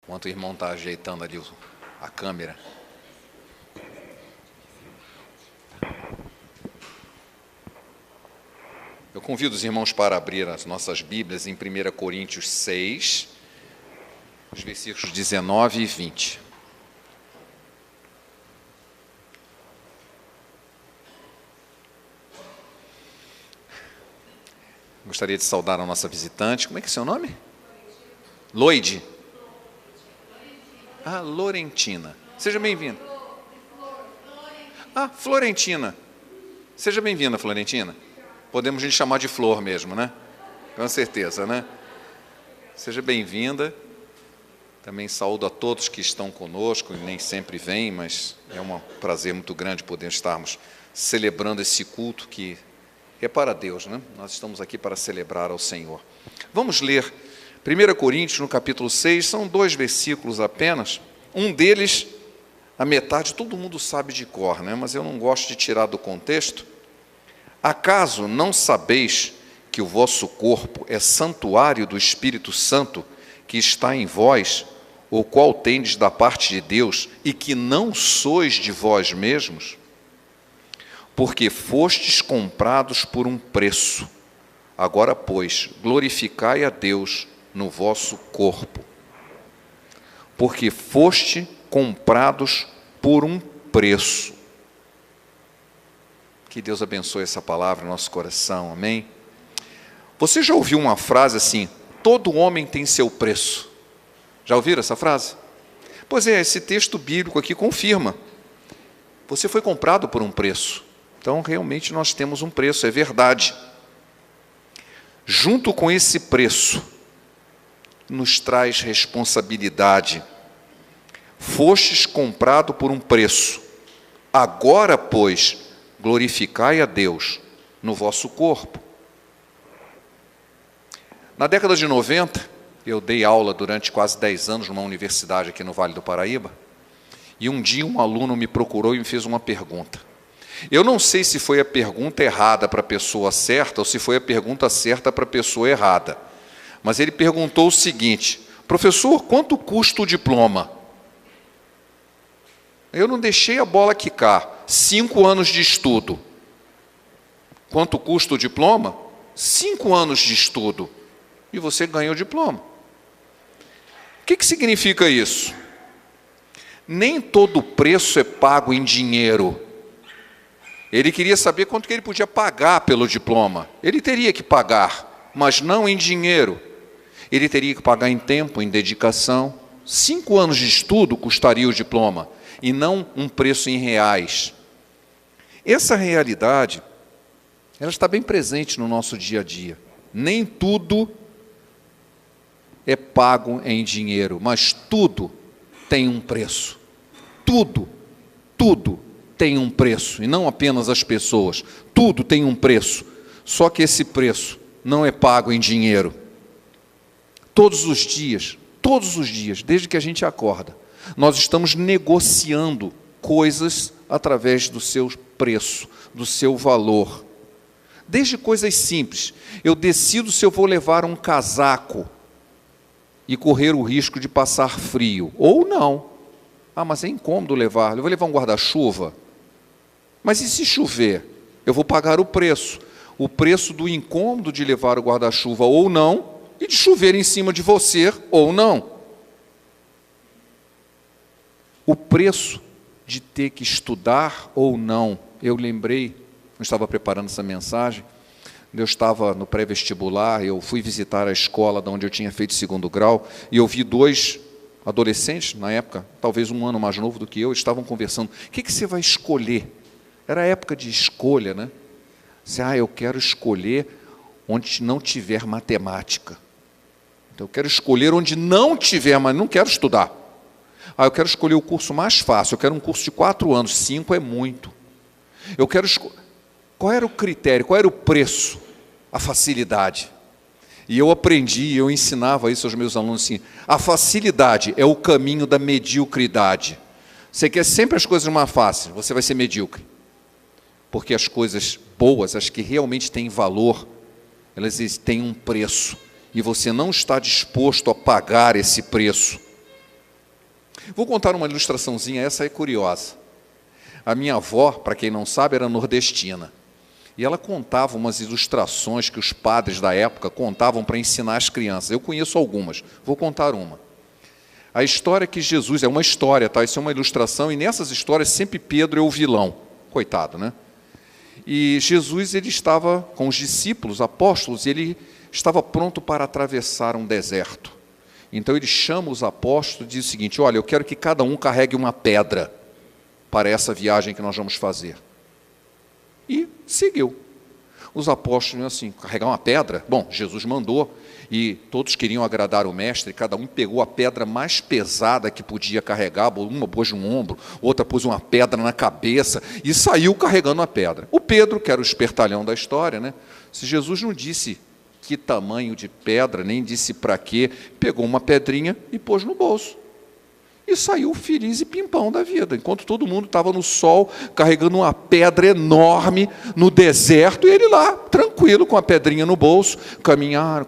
Enquanto o irmão está ajeitando ali a câmera. Eu convido os irmãos para abrir as nossas Bíblias em 1 Coríntios 6, os versículos 19 e 20. Gostaria de saudar a nossa visitante. Como é que é seu nome? Loide. Ah, Lorentina. Seja bem-vinda. Ah, Florentina. Seja bem-vinda, Florentina. Podemos a gente chamar de Flor mesmo, né? Com certeza, né? Seja bem-vinda. Também saúdo a todos que estão conosco, e nem sempre vêm, mas é um prazer muito grande poder estarmos celebrando esse culto que é para Deus, né? Nós estamos aqui para celebrar ao Senhor. Vamos ler 1 Coríntios, no capítulo 6, são 2 versículos apenas. Um deles, a metade, todo mundo sabe de cor, né? Mas eu não gosto de tirar do contexto. Acaso não sabeis que o vosso corpo é santuário do Espírito Santo, que está em vós, o qual tendes da parte de Deus, e que não sois de vós mesmos? Porque fostes comprados por um preço. Agora, pois, glorificai a Deus no vosso corpo. Porque foste comprados por um preço. Que Deus abençoe essa palavra no nosso coração, amém? Você já ouviu uma frase assim, todo homem tem seu preço? Já ouviram essa frase? Pois é, esse texto bíblico aqui confirma. Você foi comprado por um preço. Então, realmente, nós temos um preço, é verdade. Junto com esse preço, nos traz responsabilidade. Fostes comprado por um preço. Agora, pois, glorificai a Deus no vosso corpo. Na década de 90, eu dei aula durante quase 10 anos numa universidade aqui no Vale do Paraíba, e um dia um aluno me procurou e me fez uma pergunta. Eu não sei se foi a pergunta errada para a pessoa certa ou se foi a pergunta certa para a pessoa errada. Mas ele perguntou o seguinte: professor, quanto custa o diploma? Eu não deixei a bola quicar. 5 anos de estudo. Quanto custa o diploma? 5 anos de estudo. E você ganhou o diploma. O que significa isso? Nem todo preço é pago em dinheiro. Ele queria saber quanto que ele podia pagar pelo diploma. Ele teria que pagar, mas não em dinheiro. Ele teria que pagar em tempo, em dedicação. 5 anos de estudo custaria o diploma, e não um preço em reais. Essa realidade, ela está bem presente no nosso dia a dia. Nem tudo é pago em dinheiro, mas tudo tem um preço. Tudo tem um preço, e não apenas as pessoas. Tudo tem um preço, só que esse preço não é pago em dinheiro. Todos os dias, desde que a gente acorda, nós estamos negociando coisas através do seu preço, do seu valor. Desde coisas simples. Eu decido se eu vou levar um casaco e correr o risco de passar frio, ou não. Ah, mas é incômodo levar. Eu vou levar um guarda-chuva. Mas e se chover? Eu vou pagar o preço do incômodo de levar o guarda-chuva ou não, e de chover em cima de você ou não. O preço de ter que estudar ou não. Eu lembrei, eu estava preparando essa mensagem, eu estava no pré-vestibular, eu fui visitar a escola de onde eu tinha feito 2º grau, e eu vi 2 adolescentes, na época, talvez um ano mais novo do que eu, estavam conversando. O que você vai escolher? Era a época de escolha, né? Eu quero escolher onde não tiver matemática. Então, eu quero escolher onde não tiver, mas não quero estudar. Eu quero escolher o curso mais fácil, eu quero um curso de 4 anos, 5 é muito. Eu quero Qual era o critério, qual era o preço? A facilidade. E eu aprendi, eu ensinava isso aos meus alunos assim, a facilidade é o caminho da mediocridade. Você quer sempre as coisas mais fáceis, você vai ser medíocre. Porque as coisas boas, as que realmente têm valor, elas têm um preço. E você não está disposto a pagar esse preço. Vou contar uma ilustraçãozinha, essa é curiosa. A minha avó, para quem não sabe, era nordestina. E ela contava umas ilustrações que os padres da época contavam para ensinar as crianças. Eu conheço algumas, vou contar uma. A história que Jesus, é uma história, tá? Isso é uma ilustração, e nessas histórias sempre Pedro é o vilão. Coitado, né? E Jesus, ele estava com os discípulos, apóstolos, e ele estava pronto para atravessar um deserto. Então ele chama os apóstolos e diz o seguinte: olha, eu quero que cada um carregue uma pedra para essa viagem que nós vamos fazer. E seguiu. Os apóstolos, assim, carregar uma pedra? Bom, Jesus mandou, e todos queriam agradar o mestre, cada um pegou a pedra mais pesada que podia carregar, uma pôs no ombro, outra pôs uma pedra na cabeça, e saiu carregando a pedra. O Pedro, que era o espertalhão da história, né? Se Jesus não disse que tamanho de pedra, nem disse para quê, pegou uma pedrinha e pôs no bolso. E saiu feliz e pimpão da vida, enquanto todo mundo estava no sol, carregando uma pedra enorme no deserto, e ele lá, tranquilo, com a pedrinha no bolso, caminharam,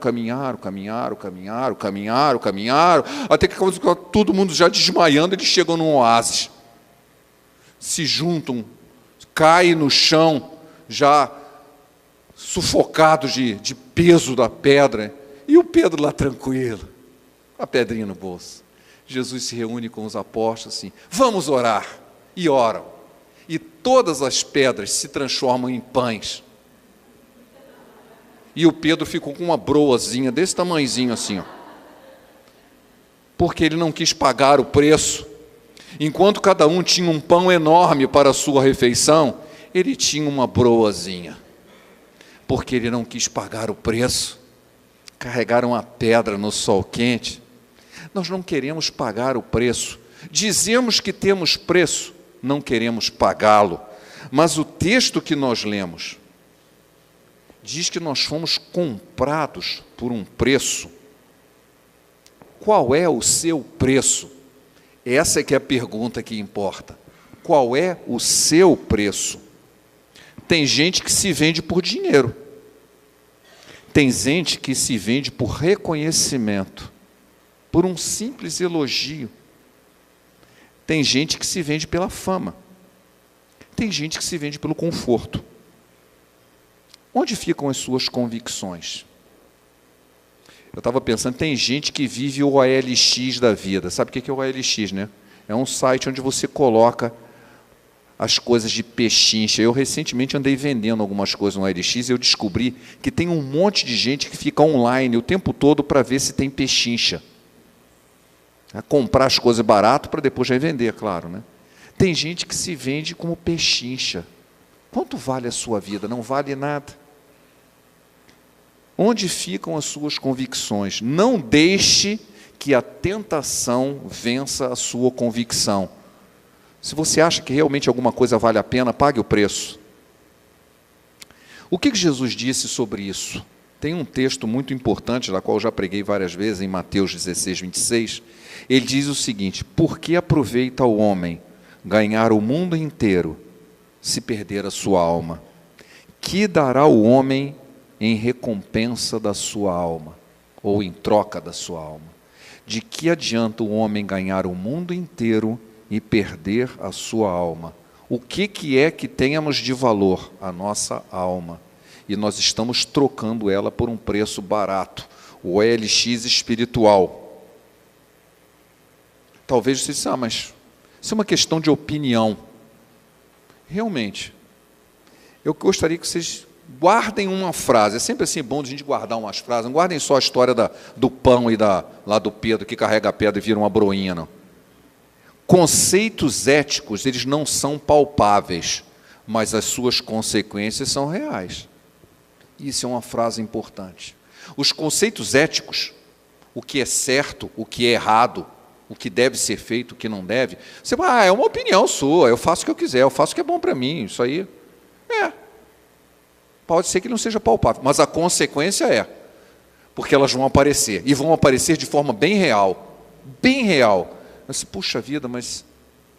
até que todo mundo já desmaiando, eles chegam num oásis, se juntam, caem no chão, já sufocados de peso da pedra, e o Pedro lá tranquilo, com a pedrinha no bolso. Jesus se reúne com os apóstolos assim: vamos orar. E oram. E todas as pedras se transformam em pães. E o Pedro ficou com uma broazinha desse tamanhozinho assim, ó. Porque ele não quis pagar o preço. Enquanto cada um tinha um pão enorme para a sua refeição, ele tinha uma broazinha. Porque ele não quis pagar o preço. Carregaram a pedra no sol quente. Nós não queremos pagar o preço. Dizemos que temos preço, não queremos pagá-lo. Mas o texto que nós lemos diz que nós fomos comprados por um preço. Qual é o seu preço? Essa é que é a pergunta que importa. Qual é o seu preço? Tem gente que se vende por dinheiro. Tem gente que se vende por reconhecimento, por um simples elogio. Tem gente que se vende pela fama. Tem gente que se vende pelo conforto. Onde ficam as suas convicções? Eu estava pensando, tem gente que vive o OLX da vida. Sabe o que é o OLX, né? É um site onde você coloca as coisas de pechincha. Eu recentemente andei vendendo algumas coisas no OLX e eu descobri que tem um monte de gente que fica online o tempo todo para ver se tem pechincha. A comprar as coisas barato para depois revender, claro, né? Tem gente que se vende como pechincha. Quanto vale a sua vida? Não vale nada. Onde ficam as suas convicções? Não deixe que a tentação vença a sua convicção. Se você acha que realmente alguma coisa vale a pena, pague o preço. O que Jesus disse sobre isso? Tem um texto muito importante, da qual eu já preguei várias vezes, em Mateus 16, 26. Ele diz o seguinte: por que aproveita o homem ganhar o mundo inteiro, se perder a sua alma? Que dará o homem em recompensa da sua alma, ou em troca da sua alma? De que adianta o homem ganhar o mundo inteiro e perder a sua alma? O que é que tenhamos de valor? A nossa alma. E nós estamos trocando ela por um preço barato, o OLX espiritual. Talvez você disse: mas isso é uma questão de opinião. Realmente, eu gostaria que vocês guardem uma frase. É sempre assim bom de a gente guardar umas frases. Não guardem só a história do pão e lá do Pedro que carrega a pedra e vira uma broinha, não. Conceitos éticos, eles não são palpáveis, mas as suas consequências são reais. Isso é uma frase importante. Os conceitos éticos, o que é certo, o que é errado, o que deve ser feito, o que não deve, você vai: é uma opinião sua, eu faço o que eu quiser, eu faço o que é bom para mim, isso aí. Pode ser que não seja palpável, mas a consequência é, porque elas vão aparecer, e vão aparecer de forma bem real, bem real. Eu disse: puxa vida, mas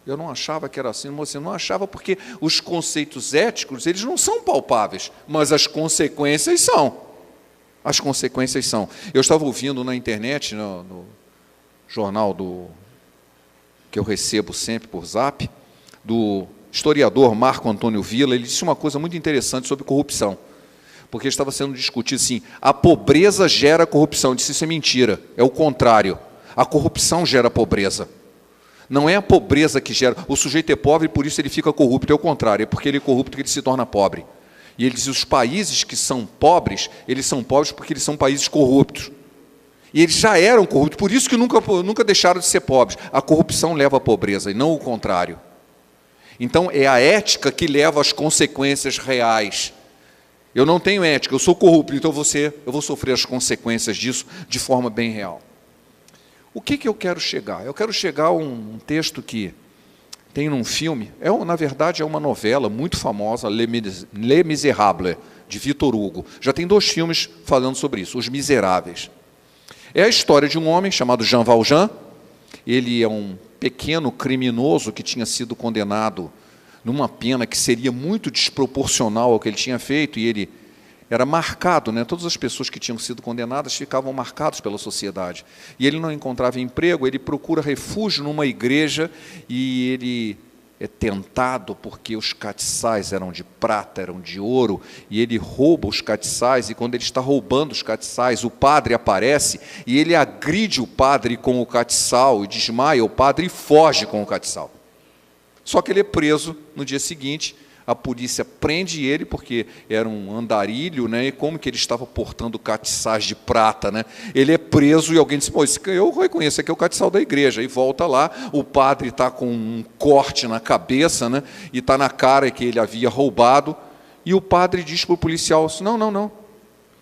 eu não achava que era assim. Você não achava porque os conceitos éticos, eles não são palpáveis, mas as consequências são. As consequências são. Eu estava ouvindo na internet, no jornal que eu recebo sempre por zap, do historiador Marco Antônio Villa. Ele disse uma coisa muito interessante sobre corrupção, porque estava sendo discutido assim, a pobreza gera corrupção. Eu disse, isso é mentira, é o contrário, a corrupção gera pobreza. Não é a pobreza que gera, o sujeito é pobre e por isso ele fica corrupto, é o contrário, é porque ele é corrupto que ele se torna pobre. E ele diz, os países que são pobres, eles são pobres porque eles são países corruptos. E eles já eram corruptos, por isso que nunca deixaram de ser pobres. A corrupção leva à pobreza, e não o contrário. Então, é a ética que leva às consequências reais. Eu não tenho ética, eu sou corrupto, então eu vou sofrer as consequências disso de forma bem real. O que eu quero chegar? Eu quero chegar a um texto que tem num filme, na verdade é uma novela muito famosa, Les Misérables, de Victor Hugo. Já tem 2 filmes falando sobre isso, Os Miseráveis. É a história de um homem chamado Jean Valjean. Ele é um pequeno criminoso que tinha sido condenado numa pena que seria muito desproporcional ao que ele tinha feito, e ele era marcado, né? Todas as pessoas que tinham sido condenadas ficavam marcadas pela sociedade. E ele não encontrava emprego, ele procura refúgio numa igreja, e ele é tentado porque os castiçais eram de prata, eram de ouro, e ele rouba os castiçais, e quando ele está roubando os castiçais, o padre aparece, e ele agride o padre com o castiçal, e desmaia o padre e foge com o castiçal. Só que ele é preso no dia seguinte. A polícia prende ele, porque era um andarilho, né? E como que ele estava portando castiçais de prata, né? Ele é preso e alguém diz, pô, eu reconheço, aqui é o castiçal da igreja. E volta lá, o padre está com um corte na cabeça, né? E está na cara que ele havia roubado, e o padre diz para o policial, não,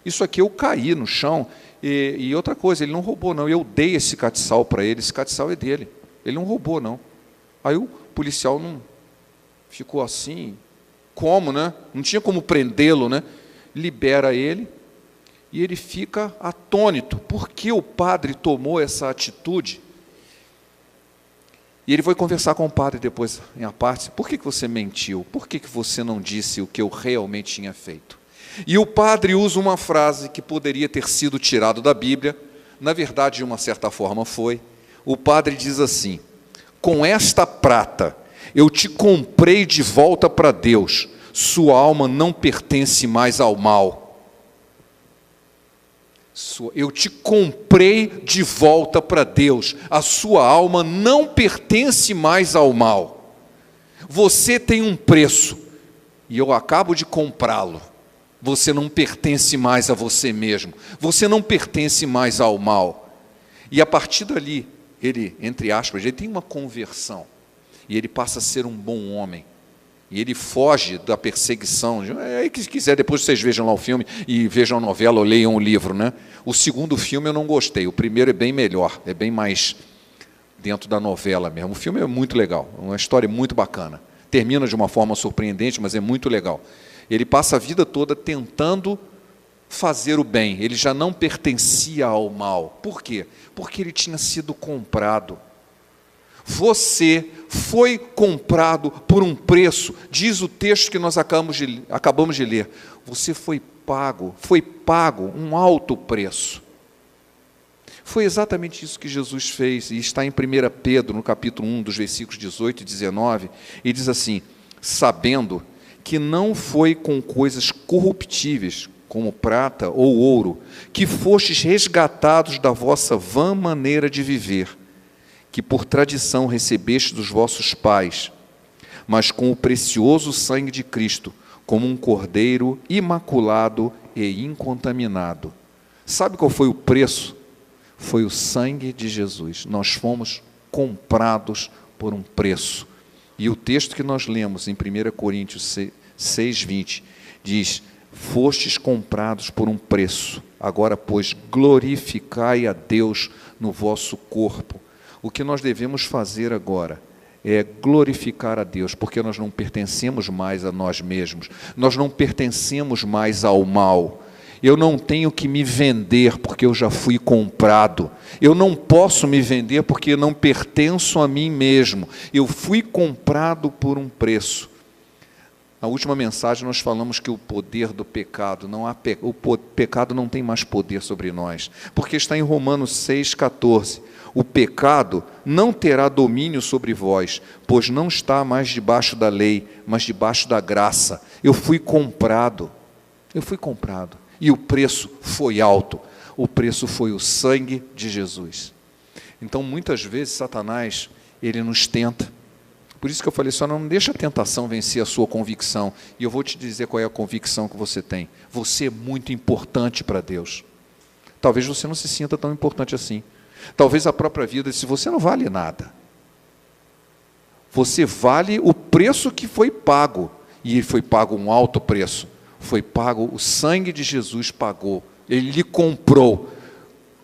isso aqui eu caí no chão, e outra coisa, ele não roubou não, eu dei esse castiçal para ele, esse castiçal é dele, ele não roubou não. Aí o policial não ficou assim, como, né? Não tinha como prendê-lo, né? Libera ele, e ele fica atônito. Por que o padre tomou essa atitude? E ele foi conversar com o padre depois, em a parte, por que você mentiu? Por que você não disse o que eu realmente tinha feito? E o padre usa uma frase que poderia ter sido tirado da Bíblia, na verdade, de uma certa forma foi. O padre diz assim, com esta prata, eu te comprei de volta para Deus, sua alma não pertence mais ao mal. Eu te comprei de volta para Deus, a sua alma não pertence mais ao mal. Você tem um preço, e eu acabo de comprá-lo. Você não pertence mais a você mesmo, você não pertence mais ao mal. E a partir dali, ele, entre aspas, ele tem uma conversão. E ele passa a ser um bom homem. E ele foge da perseguição. Aí, que quiser, depois vocês vejam lá o filme e vejam a novela ou leiam o livro, né? O segundo filme eu não gostei. O primeiro é bem melhor, é bem mais dentro da novela mesmo. O filme é muito legal, uma história muito bacana. Termina de uma forma surpreendente, mas é muito legal. Ele passa a vida toda tentando fazer o bem. Ele já não pertencia ao mal. Por quê? Porque ele tinha sido comprado. Você foi comprado por um preço, diz o texto que nós acabamos de ler. Você foi pago um alto preço. Foi exatamente isso que Jesus fez, e está em 1 Pedro, no capítulo 1, dos versículos 18 e 19, e diz assim, sabendo que não foi com coisas corruptíveis, como prata ou ouro, que fostes resgatados da vossa vã maneira de viver, que por tradição recebeste dos vossos pais, mas com o precioso sangue de Cristo, como um cordeiro imaculado e incontaminado. Sabe qual foi o preço? Foi o sangue de Jesus. Nós fomos comprados por um preço. E o texto que nós lemos em 1 Coríntios 6:20 diz, fostes comprados por um preço, agora, pois, glorificai a Deus no vosso corpo. O que nós devemos fazer agora é glorificar a Deus, porque nós não pertencemos mais a nós mesmos, nós não pertencemos mais ao mal. Eu não tenho que me vender, porque eu já fui comprado. Eu não posso me vender, porque eu não pertenço a mim mesmo. Eu fui comprado por um preço. Na última mensagem nós falamos que o poder do pecado, pecado não tem mais poder sobre nós, porque está em Romanos 6,14. O pecado não terá domínio sobre vós, pois não está mais debaixo da lei, mas debaixo da graça. Eu fui comprado, e o preço foi alto, o preço foi o sangue de Jesus. Então, muitas vezes, Satanás, ele nos tenta. Por isso que eu falei, só não deixa a tentação vencer a sua convicção. E eu vou te dizer qual é a convicção que você tem. Você é muito importante para Deus. Talvez você não se sinta tão importante assim. Talvez a própria vida disse, você não vale nada. Você vale o preço que foi pago. E foi pago um alto preço. Foi pago, o sangue de Jesus pagou. Ele lhe comprou.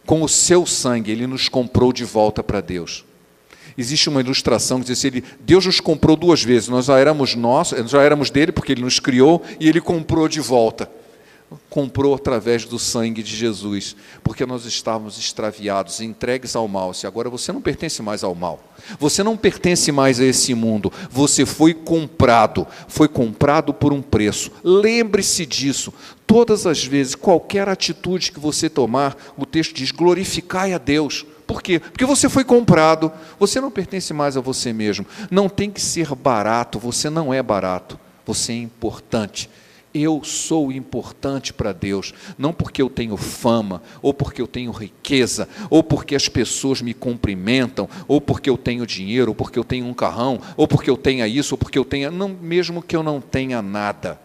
Com o seu sangue, Ele nos comprou de volta para Deus. Existe uma ilustração que diz assim, Deus nos comprou 2 vezes. Nós já éramos dele porque Ele nos criou e Ele comprou de volta. Comprou através do sangue de Jesus, porque nós estávamos extraviados, entregues ao mal. Se agora você não pertence mais ao mal, você não pertence mais a esse mundo, você foi comprado por um preço. Lembre-se disso, todas as vezes, qualquer atitude que você tomar, o texto diz, glorificai a Deus. Por quê? Porque você foi comprado, você não pertence mais a você mesmo. Não tem que ser barato, você não é barato, você é importante. Eu sou importante para Deus, não porque eu tenho fama, ou porque eu tenho riqueza, ou porque as pessoas me cumprimentam, ou porque eu tenho dinheiro, ou porque eu tenho um carrão, ou porque eu tenha isso, ou porque eu tenha... Não, mesmo que eu não tenha nada.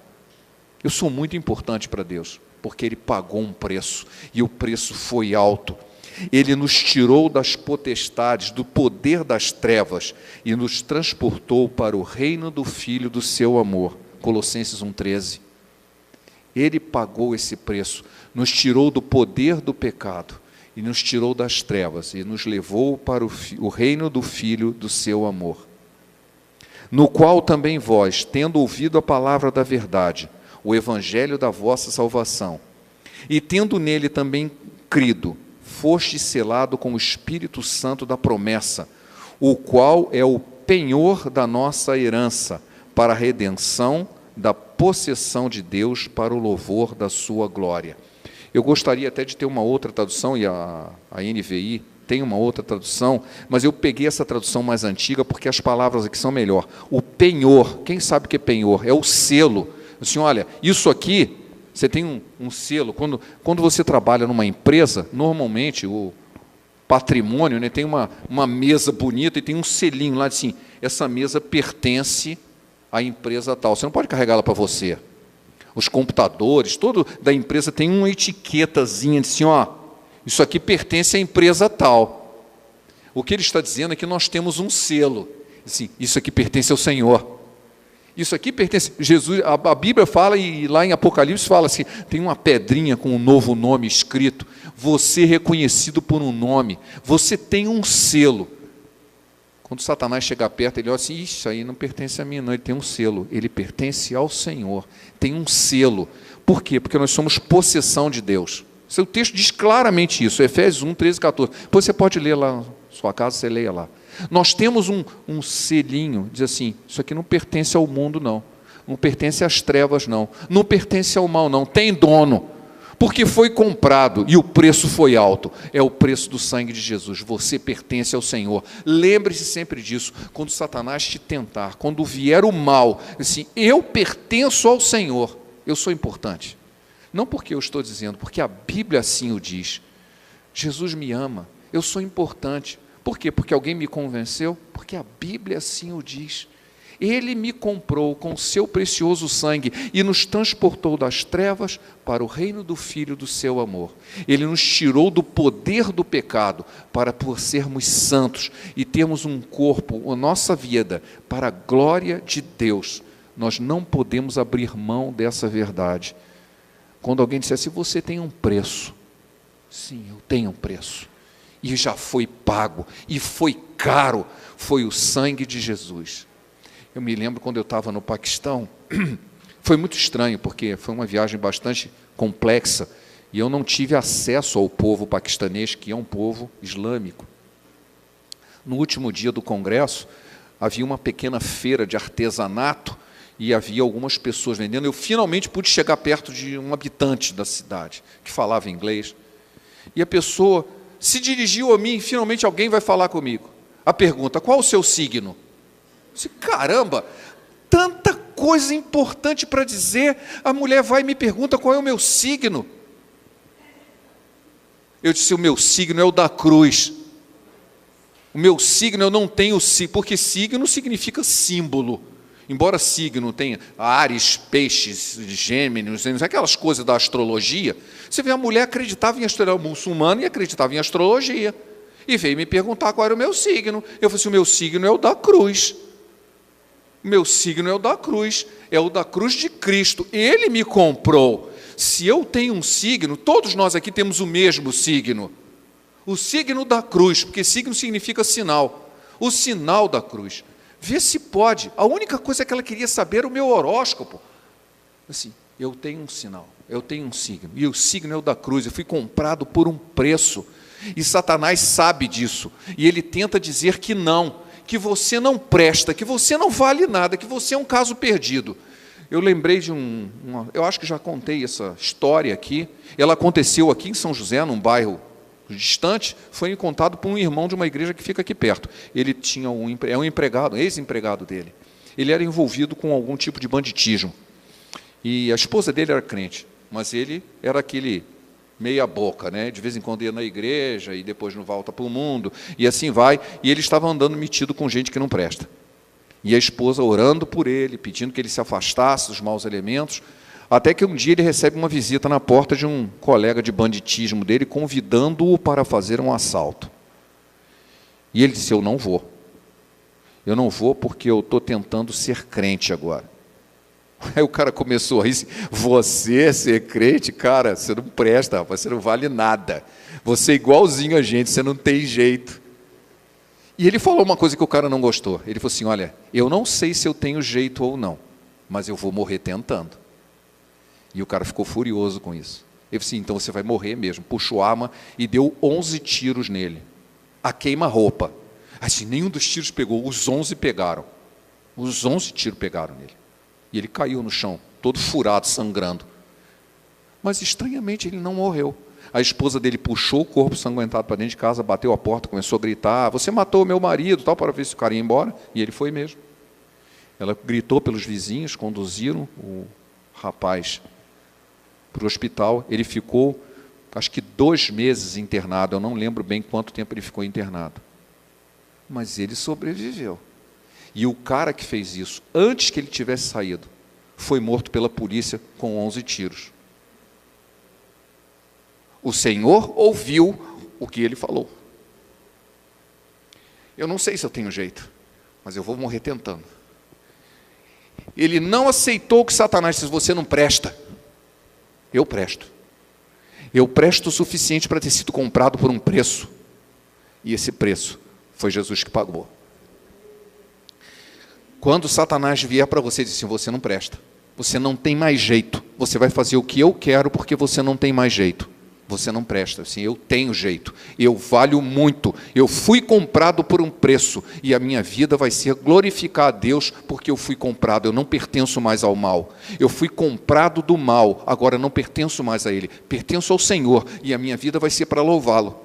Eu sou muito importante para Deus, porque Ele pagou um preço, e o preço foi alto. Ele nos tirou das potestades, do poder das trevas, e nos transportou para o reino do Filho do seu amor. Colossenses 1,13. Ele pagou esse preço, nos tirou do poder do pecado, e nos tirou das trevas, e nos levou para o reino do Filho do seu amor. No qual também vós, tendo ouvido a palavra da verdade, o evangelho da vossa salvação, e tendo nele também crido, foste selado com o Espírito Santo da promessa, o qual é o penhor da nossa herança, para a redenção da possessão de Deus para o louvor da sua glória. Eu gostaria até de ter uma outra tradução, e a NVI tem uma outra tradução, mas eu peguei essa tradução mais antiga, porque as palavras aqui são melhor. O penhor, quem sabe o que é penhor? É o selo. Assim, olha, isso aqui, você tem um selo. Quando você trabalha numa empresa, normalmente o patrimônio, né, tem uma mesa bonita e tem um selinho lá, assim, essa mesa pertence à empresa tal. Você não pode carregá-la para você. Os computadores, todo da empresa tem uma etiquetazinha, assim, ó, isso aqui pertence à empresa tal. O que ele está dizendo é que nós temos um selo. Assim, isso aqui pertence ao Senhor. Isso aqui pertence... Jesus, a Bíblia fala, e lá em Apocalipse fala assim, tem uma pedrinha com um novo nome escrito. Você é reconhecido por um nome. Você tem um selo. Quando Satanás chega perto, ele olha assim, isso aí não pertence a mim, não, ele tem um selo, ele pertence ao Senhor, tem um selo. Por quê? Porque nós somos possessão de Deus. O texto diz claramente isso, Efésios 1, 13 e 14. Depois você pode ler lá na sua casa, você leia lá. Nós temos um selinho, diz assim, isso aqui não pertence ao mundo, não. Não pertence às trevas, não. Não pertence ao mal, não. Tem dono. Porque foi comprado e o preço foi alto. É o preço do sangue de Jesus. Você pertence ao Senhor. Lembre-se sempre disso. Quando Satanás te tentar, quando vier o mal, assim, eu pertenço ao Senhor. Eu sou importante. Não porque eu estou dizendo, porque a Bíblia assim o diz. Jesus me ama. Eu sou importante. Por quê? Porque alguém me convenceu? Porque a Bíblia assim o diz. Ele me comprou com seu precioso sangue e nos transportou das trevas para o reino do Filho do seu amor. Ele nos tirou do poder do pecado para por sermos santos e termos um corpo, a nossa vida, para a glória de Deus. Nós não podemos abrir mão dessa verdade. Quando alguém disser assim, você tem um preço. Sim, eu tenho um preço. E já foi pago, e foi caro, foi o sangue de Jesus. Eu me lembro quando eu estava no Paquistão, foi muito estranho, porque foi uma viagem bastante complexa, e eu não tive acesso ao povo paquistanês, que é um povo islâmico. No último dia do congresso, havia uma pequena feira de artesanato, e havia algumas pessoas vendendo. Eu finalmente pude chegar perto de um habitante da cidade, que falava inglês, e a pessoa se dirigiu a mim, finalmente alguém vai falar comigo. A pergunta: qual o seu signo? Eu disse: caramba, tanta coisa importante para dizer, a mulher vai e me pergunta qual é o meu signo. Eu disse: o meu signo é o da cruz. O meu signo, eu não tenho signo, porque signo significa símbolo. Embora signo tenha Áries, Peixes, Gêmeos, aquelas coisas da astrologia, você vê, a mulher acreditava em astrologia, muçulmana, e acreditava em astrologia. E veio me perguntar qual era o meu signo. Eu falei assim: o meu signo é o da cruz. O meu signo é o da cruz, é o da cruz de Cristo. Ele me comprou. Se eu tenho um signo, todos nós aqui temos o mesmo signo. O signo da cruz, porque signo significa sinal. O sinal da cruz. Vê se pode. A única coisa que ela queria saber era o meu horóscopo. Assim, eu tenho um sinal, eu tenho um signo. E o signo é o da cruz. Eu fui comprado por um preço. E Satanás sabe disso. E ele tenta dizer que não, que você não presta, que você não vale nada, que você é um caso perdido. Eu lembrei de eu acho que já contei essa história aqui. Ela aconteceu aqui em São José, num bairro distante, foi contado por um irmão de uma igreja que fica aqui perto. Ele tinha é um empregado, ex-empregado dele. Ele era envolvido com algum tipo de banditismo. E a esposa dele era crente, mas ele era aquele meia boca, né? De vez em quando ia na igreja e depois não volta para o mundo, e assim vai. E ele estava andando metido com gente que não presta. E a esposa orando por ele, pedindo que ele se afastasse dos maus elementos, até que um dia ele recebe uma visita na porta de um colega de banditismo dele, convidando-o para fazer um assalto. E ele disse: eu não vou. Eu não vou porque eu estou tentando ser crente agora. Aí o cara começou a rir: você ser crente, cara, você não presta, rapaz, você não vale nada. Você é igualzinho a gente, você não tem jeito. E ele falou uma coisa que o cara não gostou. Ele falou assim: olha, eu não sei se eu tenho jeito ou não, mas eu vou morrer tentando. E o cara ficou furioso com isso. Ele falou assim: então você vai morrer mesmo. Puxou a arma e deu 11 tiros nele. A queima-roupa. Assim, nenhum dos tiros pegou, os 11 pegaram. Os 11 tiros pegaram nele. E ele caiu no chão, todo furado, sangrando. Mas, estranhamente, ele não morreu. A esposa dele puxou o corpo sanguentado para dentro de casa, bateu a porta, começou a gritar: você matou meu marido, tal, para ver se o cara ia embora. E ele foi mesmo. Ela gritou pelos vizinhos, conduziram o rapaz para o hospital. Ele ficou, acho que 2 meses internado. Eu não lembro bem quanto tempo ele ficou internado. Mas ele sobreviveu. E o cara que fez isso, antes que ele tivesse saído, foi morto pela polícia com 11 tiros. O Senhor ouviu o que ele falou. Eu não sei se eu tenho jeito, mas eu vou morrer tentando. Ele não aceitou que Satanás disse: você não presta. Eu presto. Eu presto o suficiente para ter sido comprado por um preço. E esse preço foi Jesus que pagou. Quando Satanás vier para você e dizer assim: você não presta, você não tem mais jeito, você vai fazer o que eu quero porque você não tem mais jeito. Você não presta. Assim, eu tenho jeito, eu valho muito, eu fui comprado por um preço, e a minha vida vai ser glorificar a Deus, porque eu fui comprado, eu não pertenço mais ao mal. Eu fui comprado do mal, agora não pertenço mais a ele, pertenço ao Senhor, e a minha vida vai ser para louvá-lo.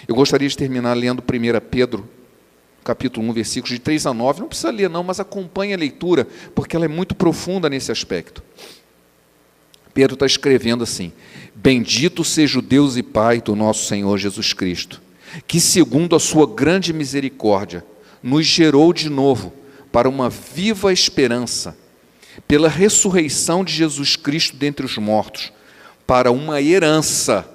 Eu gostaria de terminar lendo 1 Pedro, capítulo 1, versículos de 3 a 9, não precisa ler não, mas acompanhe a leitura, porque ela é muito profunda nesse aspecto. Pedro está escrevendo assim: bendito seja o Deus e Pai do nosso Senhor Jesus Cristo, que segundo a sua grande misericórdia, nos gerou de novo para uma viva esperança, pela ressurreição de Jesus Cristo dentre os mortos, para uma herança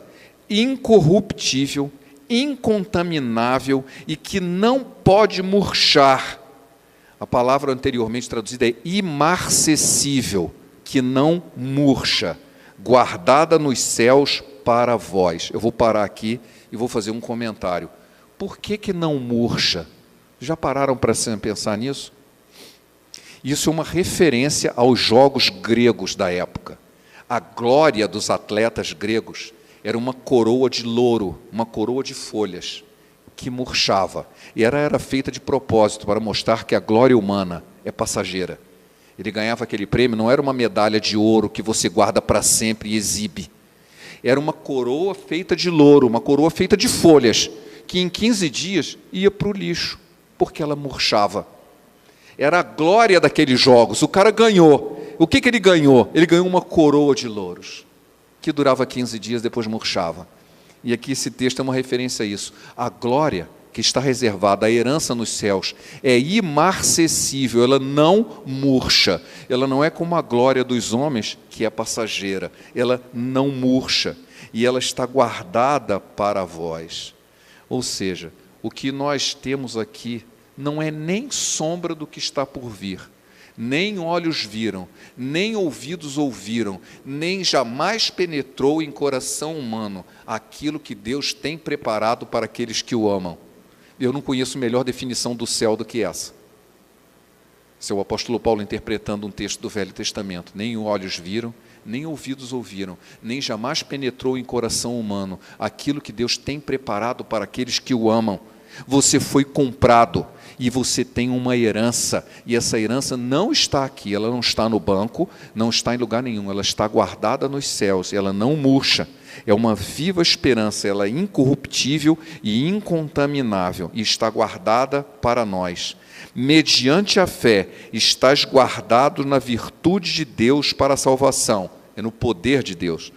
incorruptível, incontaminável e que não pode murchar. A palavra anteriormente traduzida é imarcessível, que não murcha, guardada nos céus para vós. Eu vou parar aqui e vou fazer um comentário. Por que não murcha? Já pararam para pensar nisso? Isso é uma referência aos jogos gregos da época. A glória dos atletas gregos era uma coroa de louro, uma coroa de folhas, que murchava. E era feita de propósito, para mostrar que a glória humana é passageira. Ele ganhava aquele prêmio, não era uma medalha de ouro que você guarda para sempre e exibe. Era uma coroa feita de louro, uma coroa feita de folhas, que em 15 dias ia para o lixo, porque ela murchava. Era a glória daqueles jogos. O cara ganhou. O que ele ganhou? Ele ganhou uma coroa de louros, que durava 15 dias, depois murchava. E aqui esse texto é uma referência a isso. A glória que está reservada, a herança nos céus, é imarcessível, ela não murcha. Ela não é como a glória dos homens, que é passageira. Ela não murcha. E ela está guardada para vós. Ou seja, o que nós temos aqui não é nem sombra do que está por vir. Nem olhos viram, nem ouvidos ouviram, nem jamais penetrou em coração humano aquilo que Deus tem preparado para aqueles que o amam. Eu não conheço melhor definição do céu do que essa. Esse é o apóstolo Paulo interpretando um texto do Velho Testamento. Nem olhos viram, nem ouvidos ouviram, nem jamais penetrou em coração humano aquilo que Deus tem preparado para aqueles que o amam. Você foi comprado e você tem uma herança, e essa herança não está aqui, ela não está no banco, não está em lugar nenhum, ela está guardada nos céus, ela não murcha. É uma viva esperança, ela é incorruptível e incontaminável, e está guardada para nós. Mediante a fé, estás guardado na virtude de Deus para a salvação, é no poder de Deus,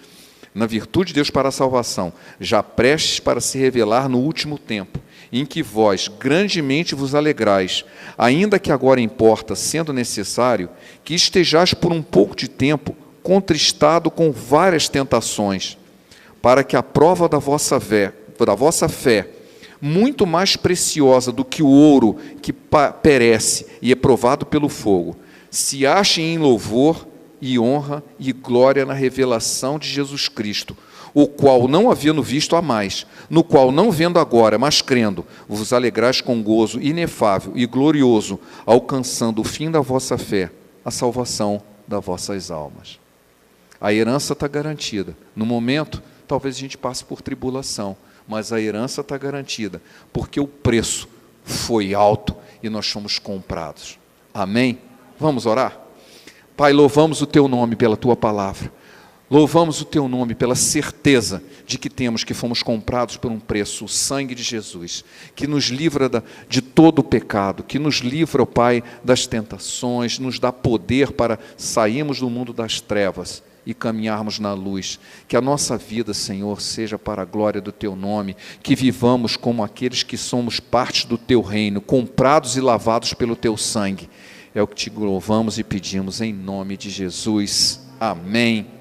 na virtude de Deus para a salvação, já prestes para se revelar no último tempo, em que vós grandemente vos alegrais, ainda que agora importa, sendo necessário, que estejais por um pouco de tempo contristado com várias tentações, para que a prova da vossa fé, muito mais preciosa do que o ouro que perece e é provado pelo fogo, se ache em louvor e honra e glória na revelação de Jesus Cristo, o qual não havendo visto há mais, no qual não vendo agora, mas crendo, vos alegrais com gozo inefável e glorioso, alcançando o fim da vossa fé, a salvação das vossas almas. A herança está garantida. No momento, talvez a gente passe por tribulação, mas a herança está garantida, porque o preço foi alto e nós fomos comprados. Amém? Vamos orar? Pai, louvamos o Teu nome pela Tua palavra. Louvamos o Teu nome pela certeza de que temos, que fomos comprados por um preço, o sangue de Jesus, que nos livra de todo o pecado, que nos livra, ó Pai, das tentações, nos dá poder para sairmos do mundo das trevas e caminharmos na luz. Que a nossa vida, Senhor, seja para a glória do Teu nome, que vivamos como aqueles que somos parte do Teu reino, comprados e lavados pelo Teu sangue. É o que Te louvamos e pedimos em nome de Jesus. Amém.